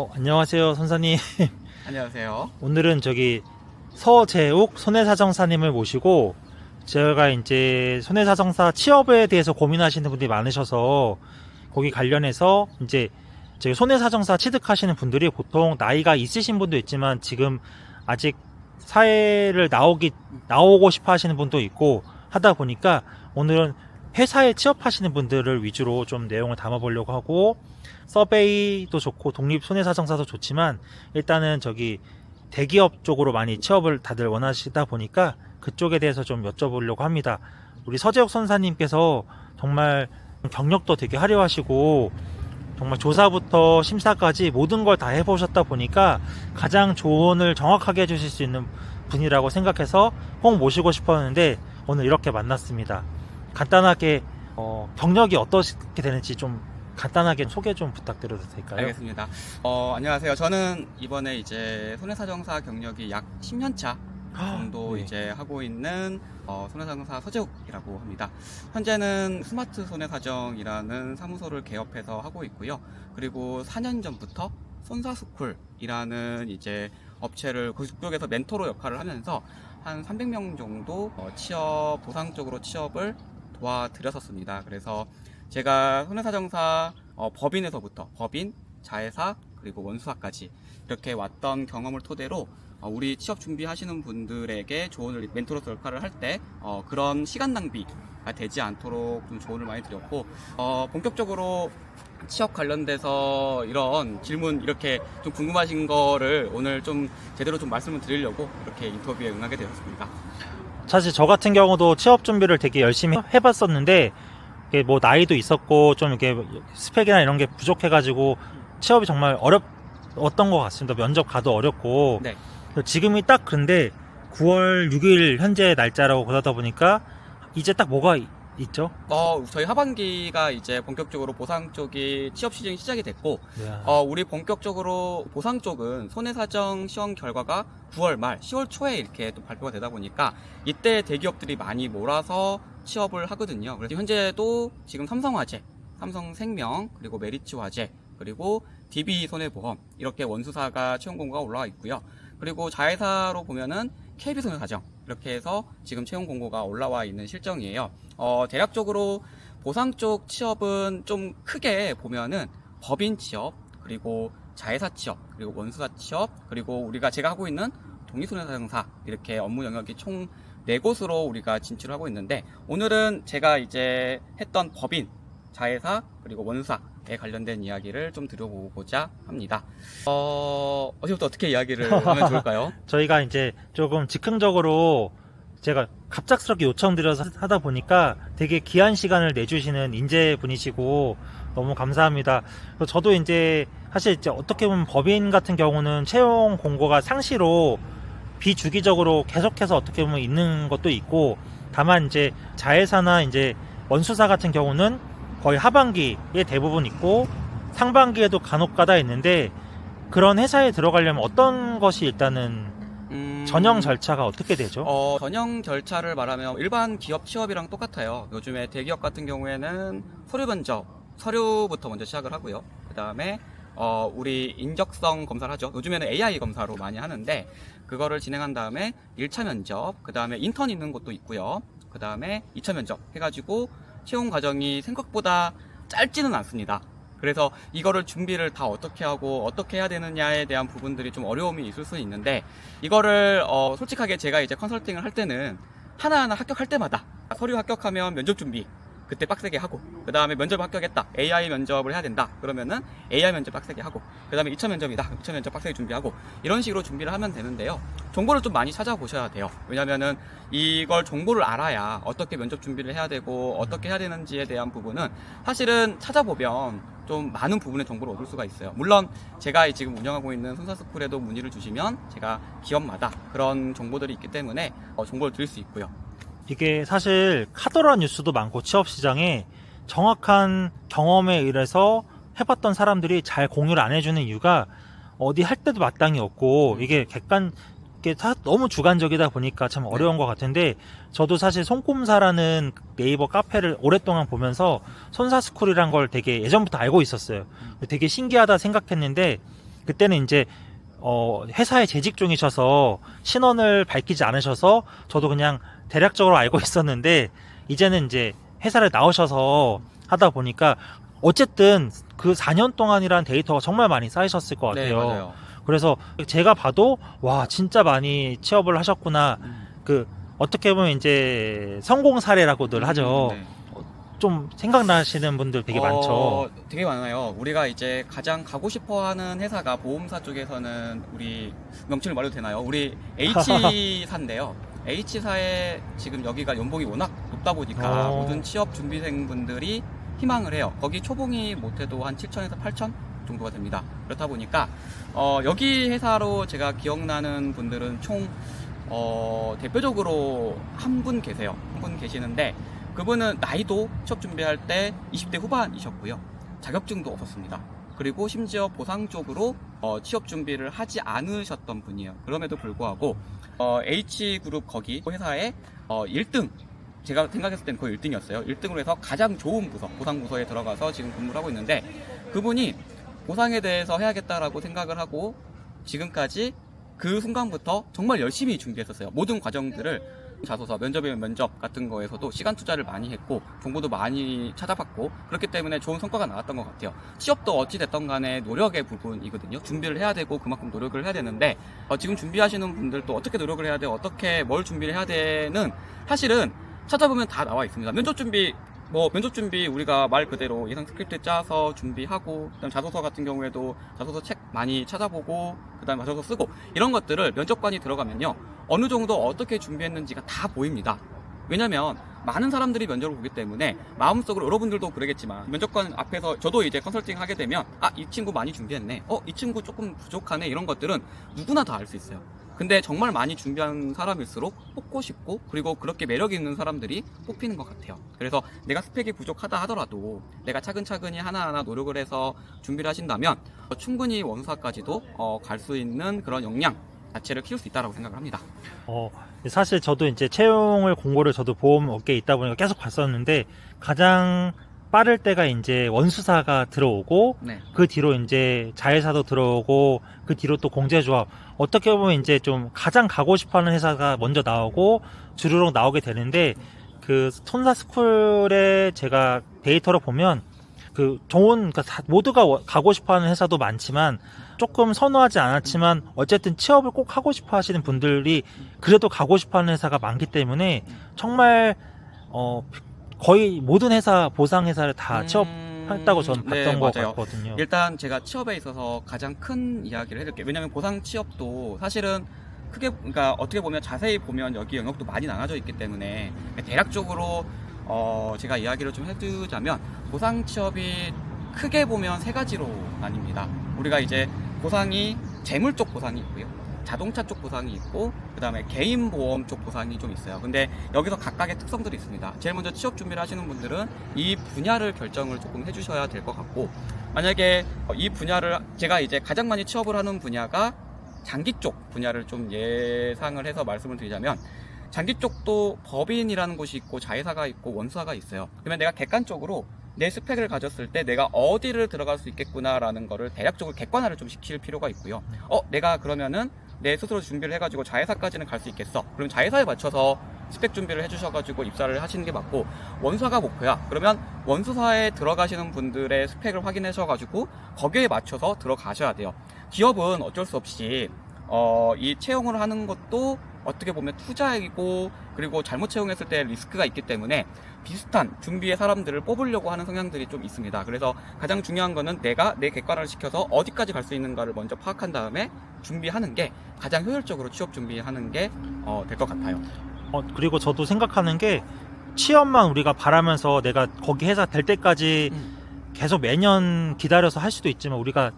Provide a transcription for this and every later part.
안녕하세요, 선사님. 안녕하세요. 오늘은 저기 서재욱 손해사정사님을 모시고 제가 이제 손해사정사 취업에 대해서 고민하시는 분들이 많으셔서 거기 관련해서 이제 저희 손해사정사 취득하시는 분들이 보통 나이가 있으신 분도 있지만 지금 아직 사회를 나오고 싶어 하시는 분도 있고 하다 보니까 오늘은 회사에 취업하시는 분들을 위주로 좀 내용을 담아보려고 하고, 서베이도 좋고 독립 손해사정사도 좋지만 일단은 저기 대기업 쪽으로 많이 취업을 다들 원하시다 보니까 그쪽에 대해서 좀 여쭤보려고 합니다. 우리 서재욱 선사님께서 정말 경력도 되게 화려하시고 정말 조사부터 심사까지 모든 걸 다 해보셨다 보니까 가장 조언을 정확하게 해주실 수 있는 분이라고 생각해서 꼭 모시고 싶었는데 오늘 이렇게 만났습니다. 간단하게 경력이 어떻게 되는지 좀 간단하게 소개 좀 부탁드려도 될까요? 알겠습니다. 안녕하세요. 저는 이번에 이제 손해사정사 경력이 약 10년 차 정도 네. 이제 하고 있는 손해사정사 서재욱이라고 합니다. 현재는 스마트 손해사정이라는 사무소를 개업해서 하고 있고요. 그리고 4년 전부터 손사스쿨이라는 이제 업체를 그쪽에서 멘토로 역할을 하면서 한 300명 정도 취업 보상 쪽으로 취업을 도와드렸었습니다. 그래서 제가 손해사정사 법인에서부터 법인, 자회사, 그리고 원수사까지 이렇게 왔던 경험을 토대로 우리 취업 준비하시는 분들에게 조언을 멘토로서 역할을 할 때 그런 시간 낭비가 되지 않도록 좀 조언을 많이 드렸고, 본격적으로 취업 관련돼서 이런 질문 이렇게 좀 궁금하신 거를 오늘 좀 제대로 좀 말씀을 드리려고 이렇게 인터뷰에 응하게 되었습니다. 사실 저 같은 경우도 취업 준비를 되게 열심히 해봤었는데 이게 뭐 나이도 있었고 좀 이렇게 스펙이나 이런 게 부족해가지고 취업이 정말 어려웠던 것 같습니다. 면접 가도 어렵고. 네. 지금이 딱 그런데 9월 6일 현재 날짜라고 그러다 보니까 이제 딱 뭐가 있죠? 저희 하반기가 이제 본격적으로 보상 쪽이 취업 시즌이 시작이 됐고, 이야. 우리 본격적으로 보상 쪽은 손해사정 시험 결과가 9월 말, 10월 초에 이렇게 또 발표가 되다 보니까 이때 대기업들이 많이 몰아서 취업을 하거든요. 그래서 현재도 지금 삼성화재, 삼성생명, 그리고 메리츠화재, 그리고 DB손해보험 이렇게 원수사가 채용 공고가 올라와 있고요. 그리고 자회사로 보면은 KB손해사정 이렇게 해서 지금 채용 공고가 올라와 있는 실정이에요. 대략적으로 보상 쪽 취업은 좀 크게 보면은 법인 취업, 그리고 자회사 취업, 그리고 원수사 취업, 그리고 제가 하고 있는 독립손해사정사 이렇게 업무 영역이 총 4곳으로 우리가 진출을 하고 있는데, 오늘은 제가 이제 했던 법인, 자회사, 그리고 원수사에 관련된 이야기를 좀 드려보고자 합니다. 어제부터 어떻게 이야기를 하면 좋을까요? 저희가 이제 조금 즉흥적으로 제가 갑작스럽게 요청드려서 하다 보니까 되게 귀한 시간을 내주시는 인재분이시고 너무 감사합니다. 저도 이제 사실 이제 어떻게 보면 법인 같은 경우는 채용 공고가 상시로 비주기적으로 계속해서 어떻게 보면 있는 것도 있고, 다만 이제 자회사나 이제 원수사 같은 경우는 거의 하반기에 대부분 있고 상반기에도 간혹가다 있는데, 그런 회사에 들어가려면 어떤 것이 일단은 전형 절차가 어떻게 되죠? 전형 절차를 말하면 일반 기업 취업이랑 똑같아요. 요즘에 대기업 같은 경우에는 서류 면접, 서류부터 먼저 시작을 하고요. 그 다음에 우리 인적성 검사를 하죠. 요즘에는 AI 검사로 많이 하는데 그거를 진행한 다음에 1차 면접, 그 다음에 인턴 있는 곳도 있고요. 그 다음에 2차 면접 해가지고 채용 과정이 생각보다 짧지는 않습니다. 그래서 이거를 준비를 다 어떻게 하고 어떻게 해야 되느냐에 대한 부분들이 좀 어려움이 있을 수는 있는데, 이거를 솔직하게 제가 이제 컨설팅을 할 때는 하나하나 합격할 때마다 서류 합격하면 면접 준비 그때 빡세게 하고, 그 다음에 면접 합격했다, AI 면접을 해야 된다 그러면은 AI 면접 빡세게 하고, 그 다음에 2차 면접이다, 2차 면접 빡세게 준비하고, 이런 식으로 준비를 하면 되는데요. 정보를 좀 많이 찾아보셔야 돼요. 왜냐면은 이걸 정보를 알아야 어떻게 면접 준비를 해야 되고 어떻게 해야 되는지에 대한 부분은 사실은 찾아보면 좀 많은 부분의 정보를 얻을 수가 있어요. 물론 제가 지금 운영하고 있는 손사스쿨에도 문의를 주시면 제가 기업마다 그런 정보들이 있기 때문에 정보를 드릴 수 있고요. 이게 사실 카더라 뉴스도 많고 취업시장에 정확한 경험에 의해서 해봤던 사람들이 잘 공유를 안 해주는 이유가 어디 할 때도 마땅히 없고 이게 이게 너무 주관적이다 보니까 참 어려운 것 같은데, 저도 사실 손꼼사라는 네이버 카페를 오랫동안 보면서 손사스쿨이란 걸 되게 예전부터 알고 있었어요. 되게 신기하다 생각했는데 그때는 이제 회사에 재직 중이셔서 신원을 밝히지 않으셔서 저도 그냥 대략적으로 알고 있었는데, 이제는 이제 회사를 나오셔서 하다 보니까 어쨌든 그 4년 동안이란 데이터가 정말 많이 쌓이셨을 것 네, 같아요. 맞아요. 그래서 제가 봐도 와 진짜 많이 취업을 하셨구나. 그 어떻게 보면 이제 성공 사례라고들 하죠. 네. 좀 생각나시는 분들 되게 많죠. 되게 많아요. 우리가 이제 가장 가고 싶어 하는 회사가 보험사 쪽에서는 우리 명칭을 말해도 되나요? 우리 H사인데요. H사에 지금 여기가 연봉이 워낙 높다 보니까 모든 취업 준비생분들이 희망을 해요. 거기 초봉이 못해도 한 7천에서 8천 정도가 됩니다. 그렇다 보니까 여기 회사로 제가 기억나는 분들은 총 대표적으로 한 분 계세요. 한 분 계시는데 그분은 나이도 취업 준비할 때 20대 후반이셨고요. 자격증도 없었습니다. 그리고 심지어 보상 쪽으로 취업 준비를 하지 않으셨던 분이에요. 그럼에도 불구하고 H그룹 거기 회사에 1등, 제가 생각했을 때는 거의 1등이었어요. 1등으로 해서 가장 좋은 부서, 보상 부서에 들어가서 지금 근무를 하고 있는데, 그분이 보상에 대해서 해야겠다라고 생각을 하고 지금까지 그 순간부터 정말 열심히 준비했었어요. 모든 과정들을 자소서, 면접이면 면접 같은 거에서도 시간 투자를 많이 했고 정보도 많이 찾아봤고, 그렇기 때문에 좋은 성과가 나왔던 것 같아요. 취업도 어찌됐던 간에 노력의 부분이거든요. 준비를 해야 되고 그만큼 노력을 해야 되는데 지금 준비하시는 분들도 어떻게 노력을 해야 돼, 어떻게 뭘 준비를 해야 되는, 사실은 찾아보면 다 나와 있습니다. 면접 준비 우리가 말 그대로 예상 스크립트 짜서 준비하고, 그다음 자소서 같은 경우에도 자소서 책 많이 찾아보고, 그다음 자소서 쓰고, 이런 것들을 면접관이 들어가면요 어느 정도 어떻게 준비했는지가 다 보입니다. 왜냐면 많은 사람들이 면접을 보기 때문에 마음속으로, 여러분들도 그러겠지만 면접관 앞에서 저도 이제 컨설팅 하게 되면 이 친구 많이 준비했네, 이 친구 조금 부족하네, 이런 것들은 누구나 다 알 수 있어요. 근데 정말 많이 준비한 사람일수록 뽑고 싶고, 그리고 그렇게 매력 있는 사람들이 뽑히는 것 같아요. 그래서 내가 스펙이 부족하다 하더라도 내가 차근차근히 하나하나 노력을 해서 준비를 하신다면 충분히 원사까지도 갈 수 있는 그런 역량 자체를 키울 수 있다고 생각을 합니다. 사실 저도 이제 채용을 공고를 저도 보험 업계에 있다 보니까 계속 봤었는데, 가장 빠를 때가 이제 원수사가 들어오고, 네. 그 뒤로 이제 자회사도 들어오고, 그 뒤로 또 공제조합, 어떻게 보면 이제 좀 가장 가고 싶어하는 회사가 먼저 나오고 주르륵 나오게 되는데, 그 톤사스쿨에 제가 데이터를 보면 그 좋은, 그러니까 모두가 가고 싶어하는 회사도 많지만 조금 선호하지 않았지만 어쨌든 취업을 꼭 하고 싶어 하시는 분들이 그래도 가고 싶어 하는 회사가 많기 때문에 정말 거의 모든 회사, 보상회사를 다 취업했다고 저는 봤던 것 맞아요. 같거든요. 일단 제가 취업에 있어서 가장 큰 이야기를 해드릴게요. 왜냐하면 보상 취업도 사실은 크게, 그러니까 어떻게 보면 자세히 보면 여기 영역도 많이 나눠져 있기 때문에 대략적으로 제가 이야기를 좀 해두자면, 보상 취업이 크게 보면 세 가지로 나뉩니다. 우리가 이제 보상이 재물 쪽 보상이 있고요, 자동차 쪽 보상이 있고, 그 다음에 개인 보험 쪽 보상이 좀 있어요. 근데 여기서 각각의 특성들이 있습니다. 제일 먼저 취업 준비를 하시는 분들은 이 분야를 결정을 조금 해주셔야 될 것 같고, 만약에 이 분야를, 제가 이제 가장 많이 취업을 하는 분야가 장기 쪽 분야를 좀 예상을 해서 말씀을 드리자면, 장기 쪽도 법인이라는 곳이 있고 자회사가 있고 원수사가 있어요. 그러면 내가 객관적으로 내 스펙을 가졌을 때 내가 어디를 들어갈 수 있겠구나라는 거를 대략적으로 객관화를 좀 시킬 필요가 있고요. 내가 그러면은 내 스스로 준비를 해가지고 자회사까지는 갈 수 있겠어. 그럼 자회사에 맞춰서 스펙 준비를 해주셔가지고 입사를 하시는 게 맞고, 원수사가 목표야. 그러면 원수사에 들어가시는 분들의 스펙을 확인하셔가지고 거기에 맞춰서 들어가셔야 돼요. 기업은 어쩔 수 없이 이 채용을 하는 것도 어떻게 보면 투자이고, 그리고 잘못 채용했을 때 리스크가 있기 때문에 비슷한 준비의 사람들을 뽑으려고 하는 성향들이 좀 있습니다. 그래서 가장 중요한 거는 내가 내 객관화를 시켜서 어디까지 갈 수 있는가를 먼저 파악한 다음에 준비하는 게 가장 효율적으로 취업 준비하는 게 될 것 같아요. 그리고 저도 생각하는 게, 취업만 우리가 바라면서 내가 거기 회사 될 때까지 계속 매년 기다려서 할 수도 있지만, 우리가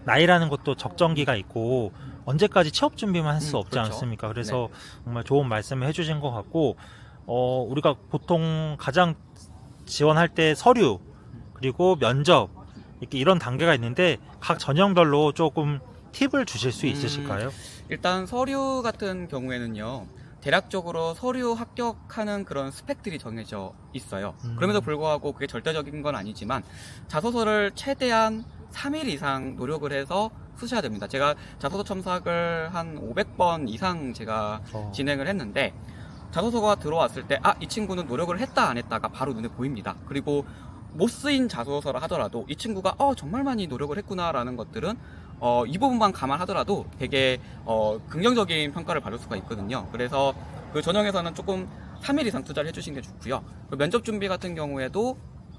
나이라는 것도 적정기가 있고 언제까지 취업 준비만 할 수 없지 그렇죠. 않습니까? 그래서 네. 정말 좋은 말씀을 해주신 것 같고, 우리가 보통 가장 지원할 때 서류, 그리고 면접, 이렇게 이런 단계가 있는데 각 전형별로 조금 팁을 주실 수 있으실까요? 일단 서류 같은 경우에는요, 대략적으로 서류 합격하는 그런 스펙들이 정해져 있어요. 그럼에도 불구하고 그게 절대적인 건 아니지만, 자소서를 최대한 3일 이상 노력을 해서 쓰셔야 됩니다. 제가 자소서 첨삭을 한 500번 이상 제가 진행을 했는데, 자소서가 들어왔을 때 이 친구는 노력을 했다 안 했다가 바로 눈에 보입니다. 그리고 못 쓰인 자소서라 하더라도 이 친구가 정말 많이 노력을 했구나라는 것들은 이 부분만 감안하더라도 되게 긍정적인 평가를 받을 수가 있거든요. 그래서 그 전형에서는 조금 3일 이상 투자를 해주시는 게 좋고요. 면접 준비 같은 경우에도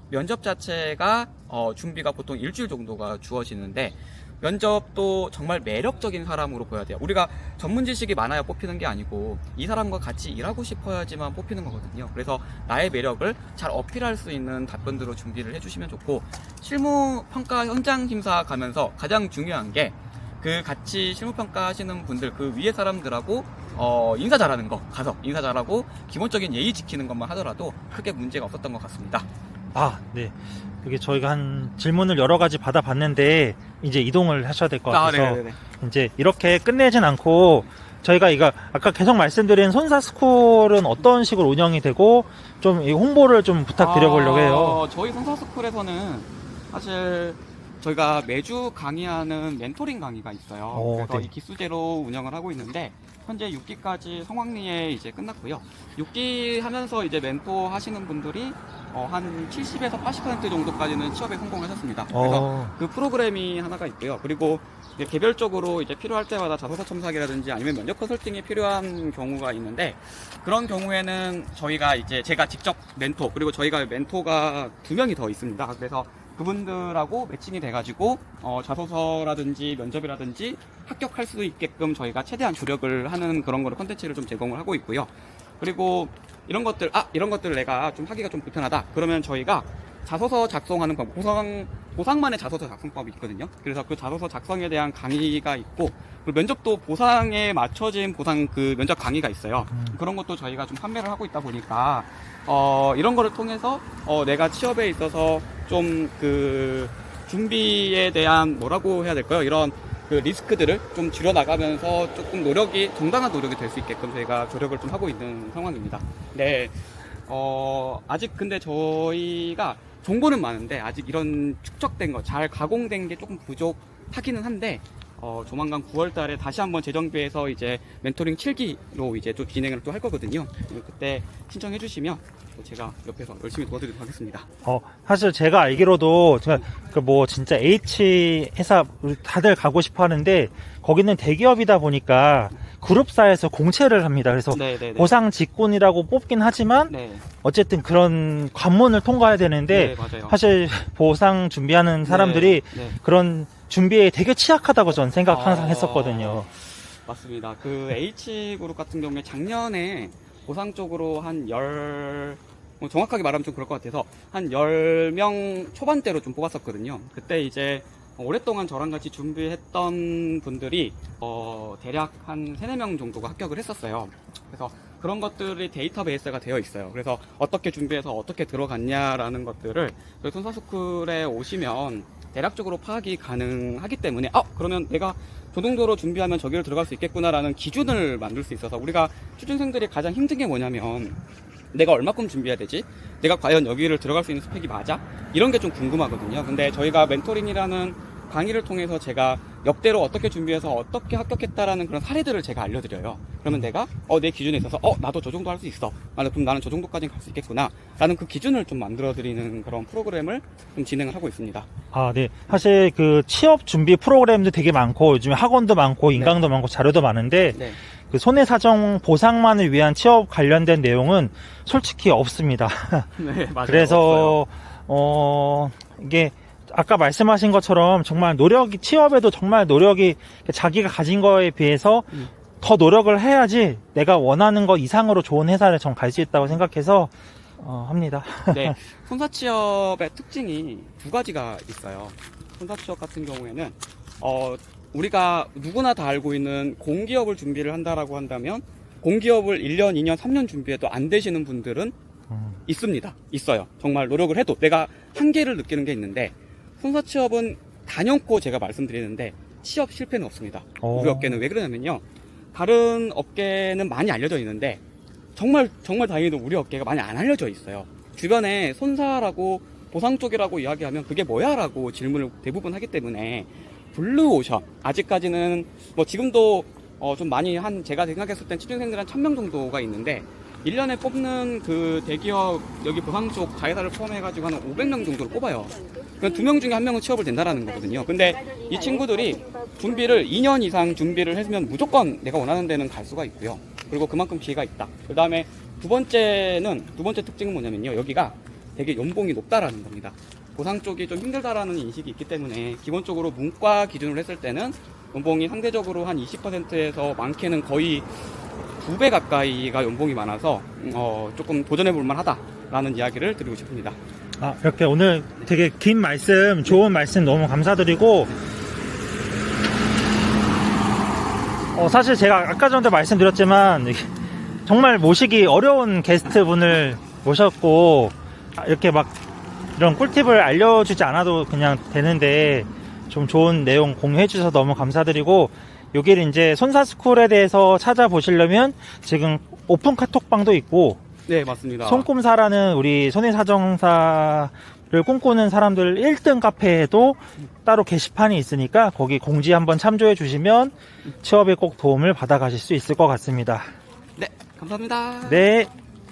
면접 자체가 준비가 보통 일주일 정도가 주어지는데, 면접도 정말 매력적인 사람으로 보여야 돼요. 우리가 전문 지식이 많아야 뽑히는 게 아니고 이 사람과 같이 일하고 싶어야지만 뽑히는 거거든요. 그래서 나의 매력을 잘 어필할 수 있는 답변들로 준비를 해주시면 좋고, 실무 평가 현장 심사 가면서 가장 중요한 게 그 같이 실무 평가 하시는 분들 그 위에 사람들하고 인사 잘하는 거, 가서 인사 잘하고 기본적인 예의 지키는 것만 하더라도 크게 문제가 없었던 것 같습니다. 네. 이게 저희가 한 질문을 여러 가지 받아봤는데 이제 이동을 하셔야 될 것 같아서 네네네. 이제 이렇게 끝내진 않고, 저희가 이거 아까 계속 말씀드린 손사스쿨은 어떤 식으로 운영이 되고 좀 이 홍보를 좀 부탁드려보려고 해요. 저희 손사스쿨에서는 사실 저희가 매주 강의하는 멘토링 강의가 있어요. 그래서 네. 이 기수제로 운영을 하고 있는데, 현재 6기까지 성황리에 이제 끝났고요. 6기 하면서 이제 멘토 하시는 분들이 한 70에서 80% 정도까지는 취업에 성공하셨습니다. 그래서 그 프로그램이 하나가 있고요. 그리고 이제 개별적으로 이제 필요할 때마다 자소서 첨삭이라든지 아니면 면접 컨설팅이 필요한 경우가 있는데, 그런 경우에는 저희가 이제 제가 직접 멘토, 그리고 저희가 멘토가 2명이 더 있습니다. 그래서 그분들하고 매칭이 돼가지고 자소서라든지 면접이라든지 합격할 수 있게끔 저희가 최대한 조력을 하는 그런 거를 컨텐츠를 좀 제공을 하고 있고요. 그리고 이런 것들 내가 좀 하기가 좀 불편하다 그러면 저희가 자소서 작성하는 방법, 보상만의 자소서 작성법이 있거든요. 그래서 그 자소서 작성에 대한 강의가 있고, 그리고 면접도 보상에 맞춰진 그 면접 강의가 있어요. 그런 것도 저희가 좀 판매를 하고 있다 보니까 이런 거를 통해서 내가 취업에 있어서 좀 그 준비에 대한 뭐라고 해야 될까요? 이런 그 리스크들을 좀 줄여나가면서 조금 정당한 노력이 될 수 있게끔 저희가 조력을 좀 하고 있는 상황입니다. 네. 아직 근데 저희가 정보는 많은데 아직 이런 축적된 거, 잘 가공된 게 조금 부족하기는 한데, 조만간 9월 달에 다시 한번 재정비해서 이제 멘토링 7기로 이제 또 진행을 또 할 거거든요. 그때 신청해 주시면 제가 옆에서 열심히 도와드리도록 하겠습니다. 사실 제가 알기로도 뭐 진짜 H 회사 다들 가고 싶어 하는데, 거기는 대기업이다 보니까 그룹사에서 공채를 합니다. 그래서 네네네. 보상 직군이라고 뽑긴 하지만 네. 어쨌든 그런 관문을 통과해야 되는데, 네, 맞아요. 사실 보상 준비하는 사람들이 네. 그런 준비에 되게 취약하다고 전 생각 항상 했었거든요. 맞습니다. 그 H그룹 같은 경우에 작년에 보상 쪽으로 정확하게 말하면 좀 그럴 것 같아서 한 10명 초반대로 좀 뽑았었거든요. 그때 이제 오랫동안 저랑 같이 준비했던 분들이 대략 한 3-4명 정도가 합격을 했었어요. 그래서 그런 것들이 데이터베이스가 되어 있어요. 그래서 어떻게 준비해서 어떻게 들어갔냐라는 것들을 저희 손사스쿨에 오시면 대략적으로 파악이 가능하기 때문에 그러면 내가 저 정도로 준비하면 저기를 들어갈 수 있겠구나라는 기준을 만들 수 있어서, 우리가 취준생들이 가장 힘든 게 뭐냐면 내가 얼마큼 준비해야 되지? 내가 과연 여기를 들어갈 수 있는 스펙이 맞아? 이런 게 좀 궁금하거든요. 근데 저희가 멘토링이라는 강의를 통해서 제가 역대로 어떻게 준비해서 어떻게 합격했다라는 그런 사례들을 제가 알려드려요. 그러면 내가 내 기준에 있어서 나도 저 정도 할 수 있어. 그럼 나는 저 정도까지는 갈 수 있겠구나 라는 그 기준을 좀 만들어드리는 그런 프로그램을 좀 진행을 하고 있습니다. 네. 사실 그 취업 준비 프로그램도 되게 많고, 요즘에 학원도 많고, 인강도 많고, 자료도 많은데, 네. 그 손해사정 보상만을 위한 취업 관련된 내용은 솔직히 없습니다. 네, 맞아요. 그래서 이게 아까 말씀하신 것처럼 정말 취업에도 정말 노력이 자기가 가진 거에 비해서 더 노력을 해야지 내가 원하는 거 이상으로 좋은 회사를 전 갈 수 있다고 생각해서 합니다. 네, 손사취업의 특징이 2가지가 있어요. 손사취업 같은 경우에는 우리가 누구나 다 알고 있는 공기업을 준비를 한다라고 한다면, 공기업을 1년, 2년, 3년 준비해도 안 되시는 분들은 있습니다. 있어요. 정말 노력을 해도 내가 한계를 느끼는 게 있는데, 손사취업은 단연코 제가 말씀드리는데 취업 실패는 없습니다. 우리 업계는 왜 그러냐면요, 다른 업계는 많이 알려져 있는데 정말 다행히도 우리 업계가 많이 안 알려져 있어요. 주변에 손사라고 보상 쪽이라고 이야기하면 그게 뭐야? 라고 질문을 대부분 하기 때문에 블루오션. 아직까지는 뭐 지금도 좀 많이 제가 생각했을 땐 취준생들 한 1000명 정도가 있는데 1년에 뽑는 그 대기업 여기 보상 쪽 자회사를 포함해가지고 한 500명 정도를 뽑아요. 그러니까 2명 중에 1명은 취업을 된다라는 거거든요. 근데 이 친구들이 준비를 2년 이상 준비를 했으면 무조건 내가 원하는 데는 갈 수가 있고요. 그리고 그만큼 기회가 있다. 그 다음에 두 번째 특징은 뭐냐면요. 여기가 되게 연봉이 높다라는 겁니다. 보상 쪽이 좀 힘들다라는 인식이 있기 때문에 기본적으로 문과 기준으로 했을 때는 연봉이 상대적으로 한 20%에서 많게는 거의 2배 가까이가 연봉이 많아서 조금 도전해볼 만하다라는 이야기를 드리고 싶습니다. 이렇게 오늘 되게 긴 말씀, 좋은 말씀 너무 감사드리고, 사실 제가 아까 전에도 말씀드렸지만, 정말 모시기 어려운 게스트 분을 모셨고, 이렇게 막 이런 꿀팁을 알려주지 않아도 그냥 되는데, 좀 좋은 내용 공유해 주셔서 너무 감사드리고, 여기를 이제 손사스쿨에 대해서 찾아보시려면 지금 오픈 카톡방도 있고, 네, 맞습니다. 손꼼사라는 우리 손해사정사를 꿈꾸는 사람들 1등 카페에도 따로 게시판이 있으니까 거기 공지 한번 참조해 주시면 취업에 꼭 도움을 받아 가실 수 있을 것 같습니다. 네, 감사합니다. 네.